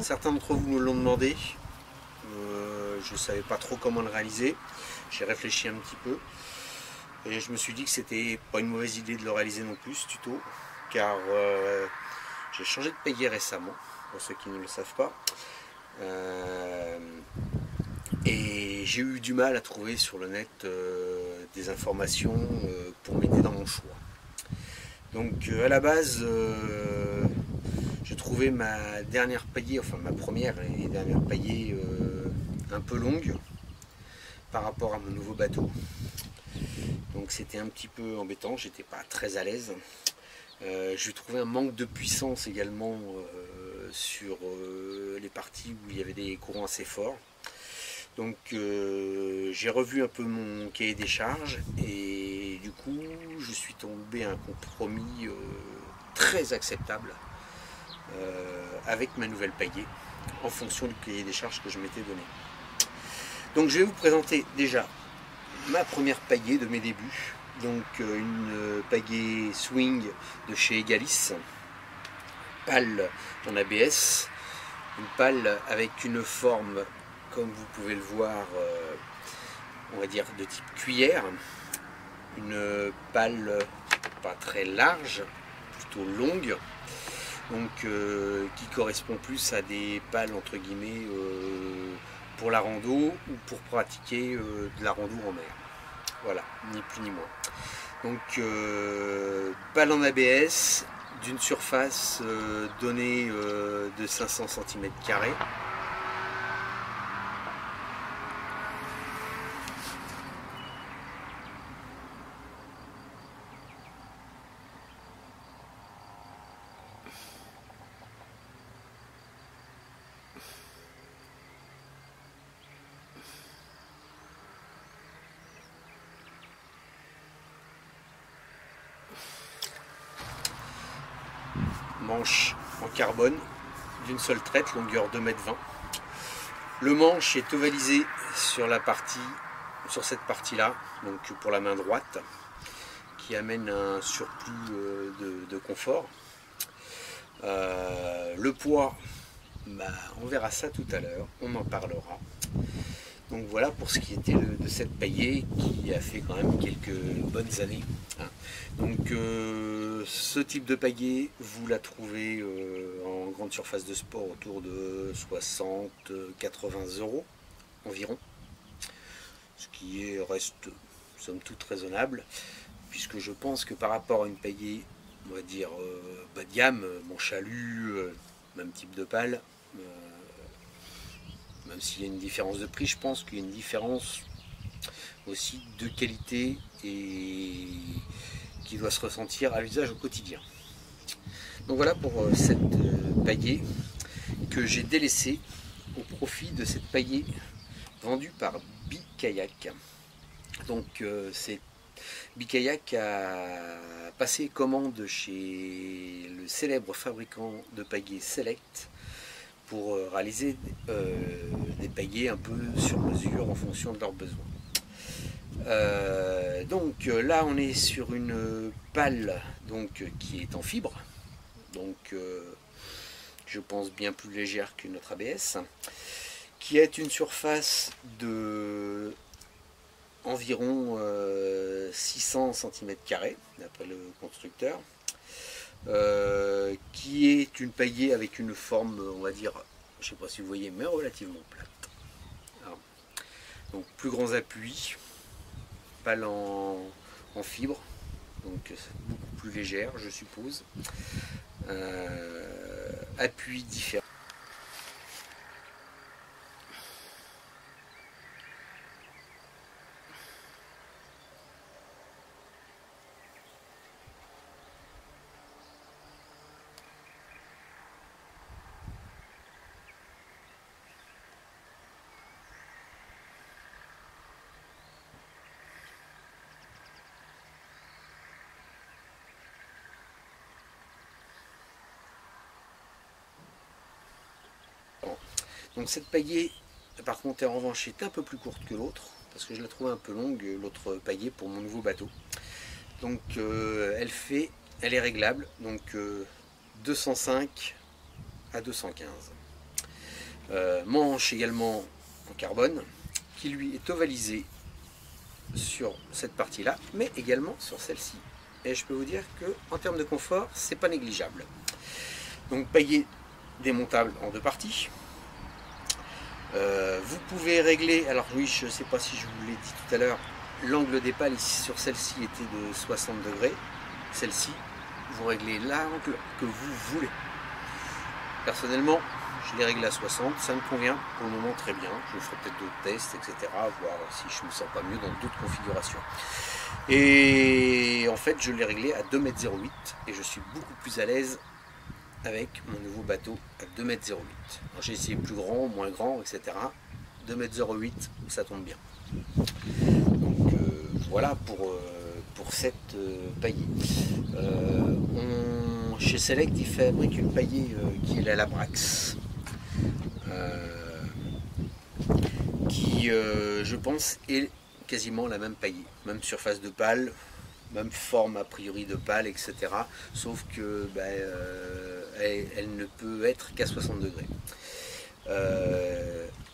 Certains d'entre vous me l'ont demandé. Je ne savais pas trop comment le réaliser. J'ai réfléchi un petit peu. Et je me suis dit que c'était pas une mauvaise idée de le réaliser non plus, ce tuto. Car j'ai changé de payé récemment, pour ceux qui ne le savent pas. Et j'ai eu du mal à trouver sur le net des informations pour m'aider dans mon choix. Donc à la base, j'ai trouvé ma dernière payée, enfin ma première et dernière payée un peu longue par rapport à mon nouveau bateau. Donc c'était un petit peu embêtant, j'étais pas très à l'aise. J'ai trouvé un manque de puissance également sur les parties où il y avait des courants assez forts. Donc j'ai revu un peu mon cahier des charges et du coup je suis tombé à un compromis très acceptable avec ma nouvelle payée en fonction du cahier des charges que je m'étais donné. Donc je vais vous présenter déjà ma première payée de mes débuts. Donc une payée swing de chez Egalis, pale en ABS, une pale avec une forme, comme vous pouvez le voir, on va dire de type cuillère, une pale pas très large, plutôt longue, donc qui correspond plus à des pales entre guillemets pour la rando ou pour pratiquer de la rando en mer. Voilà, ni plus ni moins. Donc pale en ABS d'une surface donnée de 500 cm². Manche en carbone d'une seule traite, longueur 2,20 m. Le manche est ovalisé sur cette partie là, donc pour la main droite, qui amène un surplus de confort. Le poids, on verra ça tout à l'heure, on en parlera. Donc voilà pour ce qui était de cette payée qui a fait quand même quelques bonnes années. Donc ce type de payée, vous la trouvez en grande surface de sport autour de 60-80 € environ. Ce qui reste somme toute raisonnable, puisque je pense que par rapport à une payée, on va dire bas de gamme, mon chalut, même type de pale, même s'il y a une différence de prix, je pense qu'il y a une différence aussi de qualité et qui doit se ressentir à l'usage au quotidien. Donc voilà pour cette payée que j'ai délaissée au profit de cette payée vendue par Bi-Kayak. Donc c'est Bi-Kayak a passé commande chez le célèbre fabricant de payés Select pour réaliser des payés un peu sur mesure en fonction de leurs besoins. Donc là on est sur une pale donc, qui est en fibre, donc je pense bien plus légère qu'une autre ABS, qui a une surface de environ 600 cm² d'après le constructeur, qui est une payée avec une forme, on va dire, je ne sais pas si vous voyez, mais relativement plate. Alors, donc plus grands appuis, pale en fibre, donc beaucoup plus légère je suppose, appuis différents. Donc cette payée, par contre, en revanche, est un peu plus courte que l'autre, parce que je la trouvais un peu longue, l'autre payée pour mon nouveau bateau. Donc elle est réglable, donc 205 à 215. manche également en carbone, qui lui est ovalisé sur cette partie-là, mais également sur celle-ci. Et je peux vous dire que en termes de confort, c'est pas négligeable. Donc palier démontable en 2 parties. Vous pouvez régler, alors oui, je ne sais pas si je vous l'ai dit tout à l'heure, l'angle des pales ici sur celle-ci était de 60 degrés. Celle-ci, vous réglez l'angle que vous voulez. Personnellement, je l'ai réglé à 60, ça me convient pour le moment très bien. Je ferai peut-être d'autres tests, etc. Voir si je ne me sens pas mieux dans d'autres configurations. Et en fait, je l'ai réglé à 2,08 m et je suis beaucoup plus à l'aise avec mon nouveau bateau à 2,08 m. J'ai essayé plus grand, moins grand, etc. 2,08 m, ça tombe bien. Donc voilà pour cette paillée. Chez Select, ils fabriquent une paillée qui est la Labrax. Qui, je pense, est quasiment la même paillée. Même surface de pale, même forme a priori de pale, etc. Sauf que elle ne peut être qu'à 60 degrés.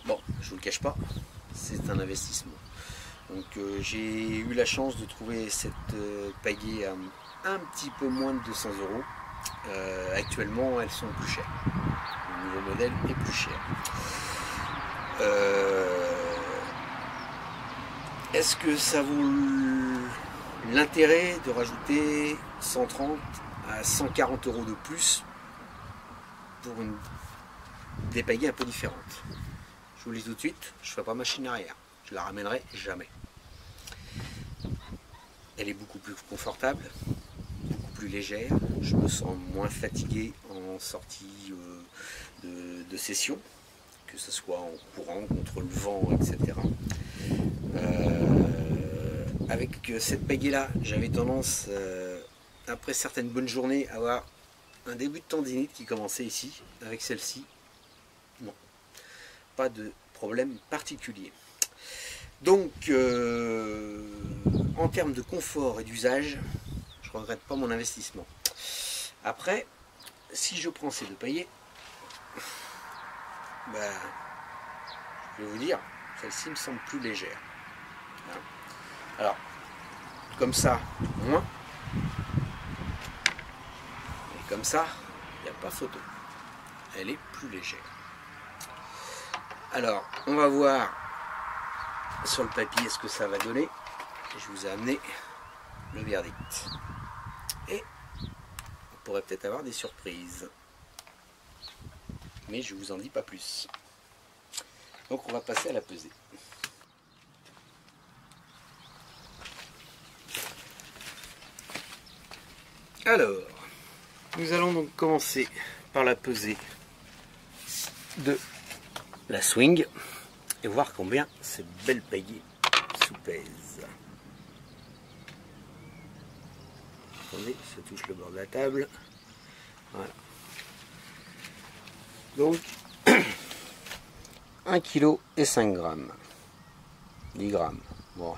Bon, je vous le cache pas, c'est un investissement. Donc j'ai eu la chance de trouver cette paillée à un petit peu moins de 200 euros. Actuellement, elles sont plus chères. Le nouveau modèle est plus cher. Est-ce que ça vaut l'intérêt de rajouter 130 à 140 euros de plus pour des paillées un peu différentes? Je vous le dis tout de suite, je ne ferai pas machine arrière. Je la ramènerai jamais. Elle est beaucoup plus confortable, beaucoup plus légère. Je me sens moins fatigué en sortie de session, que ce soit en courant, contre le vent, etc. Avec cette paillée-là, j'avais tendance, après certaines bonnes journées, à avoir un début de tendinite qui commençait ici. Avec celle-ci, non. Pas de problème particulier. Donc, en termes de confort et d'usage, je ne regrette pas mon investissement. Après, si je prends ces 2 paillets, je vais vous dire, celle-ci me semble plus légère. Alors, comme ça, moins. Et comme ça, il n'y a pas photo. Elle est plus légère. Alors, on va voir sur le papier ce que ça va donner. Je vous ai amené le verdict. Et on pourrait peut-être avoir des surprises. Mais je ne vous en dis pas plus. Donc on va passer à la pesée. Alors, nous allons donc commencer par la pesée de la swing et voir combien cette belle paillée sous-pèse. Attendez, ça touche le bord de la table. Voilà. Donc, 1 kg et 5 grammes. 10 grammes. Bon,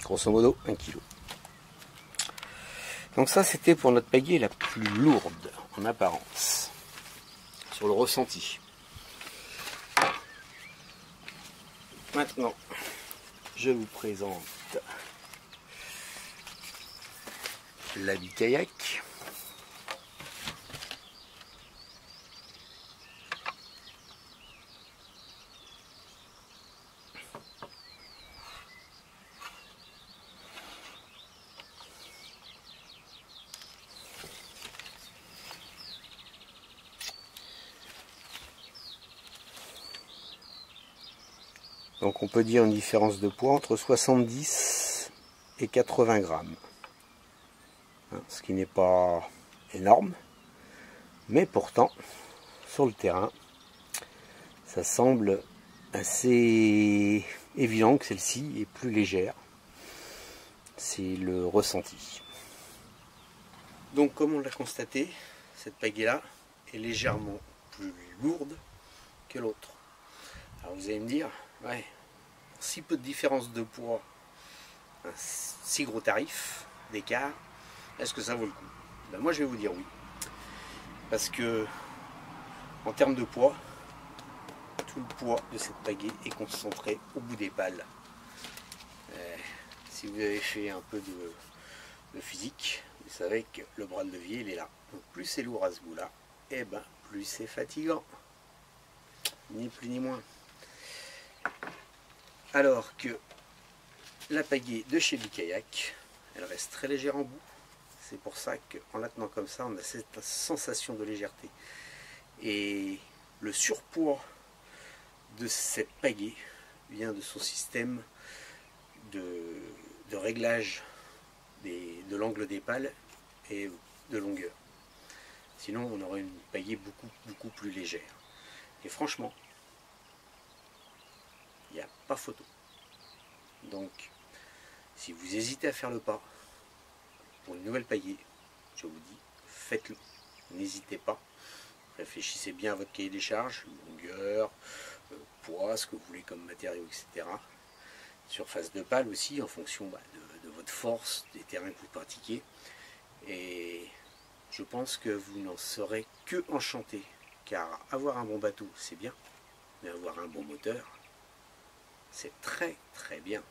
grosso modo, 1 kg. Donc ça, c'était pour notre paillée la plus lourde en apparence, sur le ressenti. Maintenant, je vous présente l'habit kayak. Donc on peut dire une différence de poids entre 70 et 80 grammes. Ce qui n'est pas énorme, mais pourtant, sur le terrain, ça semble assez évident que celle-ci est plus légère. C'est le ressenti. Donc comme on l'a constaté, cette paillée-là est légèrement plus lourde que l'autre. Alors vous allez me dire, ouais, si peu de différence de poids, un si gros tarif d'écart, est-ce que ça vaut le coup? Moi je vais vous dire oui. Parce que en termes de poids, tout le poids de cette pagaie est concentré au bout des pales. Si vous avez fait un peu de physique, vous savez que le bras de levier il est là. Donc plus c'est lourd à ce bout là, et ben plus c'est fatigant. Ni plus ni moins. Alors que la pagaie de chez Bikayak, elle reste très légère en bout. C'est pour ça qu'en la tenant comme ça, on a cette sensation de légèreté. Et le surpoids de cette pagaie vient de son système de réglage de l'angle des pales et de longueur. Sinon, on aurait une pagaie beaucoup plus légère. Et franchement, il n'y a pas photo. Donc, si vous hésitez à faire le pas pour une nouvelle pagaie, je vous dis, faites-le. N'hésitez pas. Réfléchissez bien à votre cahier des charges, longueur, poids, ce que vous voulez comme matériau, etc. Surface de pale aussi, en fonction de votre force, des terrains que vous pratiquez. Et je pense que vous n'en serez que enchanté. Car avoir un bon bateau, c'est bien. Mais avoir un bon moteur, c'est très bien.